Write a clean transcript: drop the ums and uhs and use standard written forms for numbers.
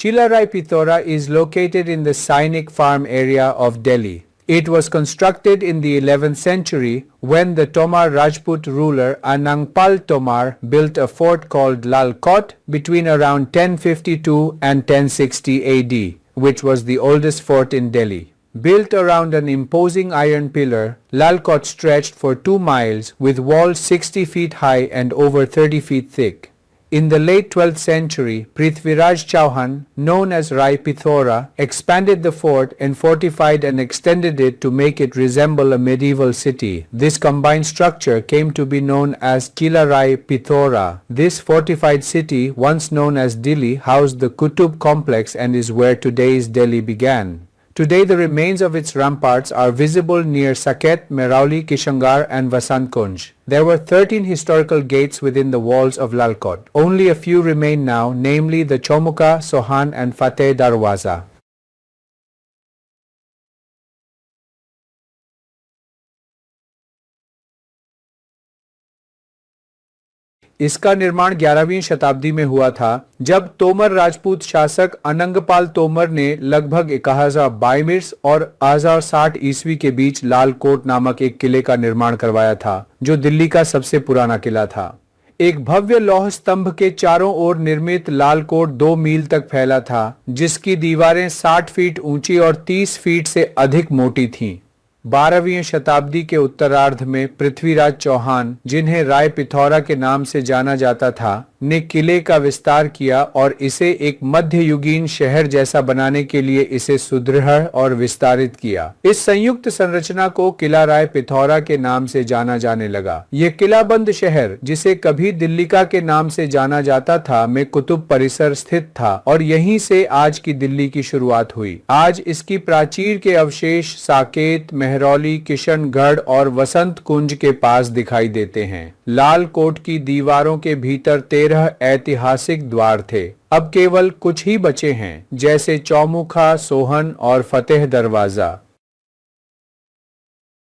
Chilarai Pithora is located in the Sainik farm area of Delhi. It was constructed in the 11th century when the Tomar Rajput ruler Anangpal Tomar built a fort called Lal Kot between around 1052 and 1060 AD, which was the oldest fort in Delhi. Built around an imposing iron pillar, Lal Kot stretched for 2 miles with walls 60 feet high and over 30 feet thick. In the late 12th century, Prithviraj Chauhan, known as Rai Pithora, expanded the fort and fortified and extended it to make it resemble a medieval city. This combined structure came to be known as Kila Rai Pithora. This fortified city, once known as Delhi, housed the Qutub complex and is where today's Delhi began. Today the remains of its ramparts are visible near Saket, Mehrauli, Kishangar and Vasant Kunj. There were 13 historical gates within the walls of Lal Kot. Only a few remain now, namely the Chomuka, Sohan and Fateh Darwaza. इसका निर्माण 11वीं शताब्दी में हुआ था जब तोमर राजपूत शासक अनंगपाल तोमर ने लगभग 1022 और 1060 ईस्वी के बीच लाल कोट नामक एक किले का निर्माण करवाया था, जो दिल्ली का सबसे पुराना किला था। एक भव्य लौह स्तंभ के चारों ओर निर्मित लाल कोट 2 मील तक फैला था, जिसकी दीवारें 60 फीट ऊंची और 30 फीट से अधिक मोटी थीं। 12वीं शताब्दी के उत्तरार्ध में पृथ्वीराज चौहान, जिन्हें राय पिथौरा के नाम से जाना जाता था, ने किले का विस्तार किया और इसे एक मध्ययुगीन शहर जैसा बनाने के लिए इसे सुदृढ़ और विस्तारित किया। इस संयुक्त संरचना को किला राय पिथौरा के नाम से जाना जाने लगा। ये किलाबंद शहर, जिसे कभी दिल्लिका के नाम से जाना जाता था, में कुतुब परिसर स्थित था और यहीं से आज की दिल्ली की शुरुआत हुई। आज इसकी प्राचीर के अवशेष साकेत, मेहरौली, किशनगढ़ और वसंत कुंज के पास दिखाई देते हैं। लाल कोट की दीवारों के भीतर 13 ऐतिहासिक द्वार थे। अब केवल कुछ ही बचे हैं, जैसे चौमुखा, सोहन और फतेह दरवाजा।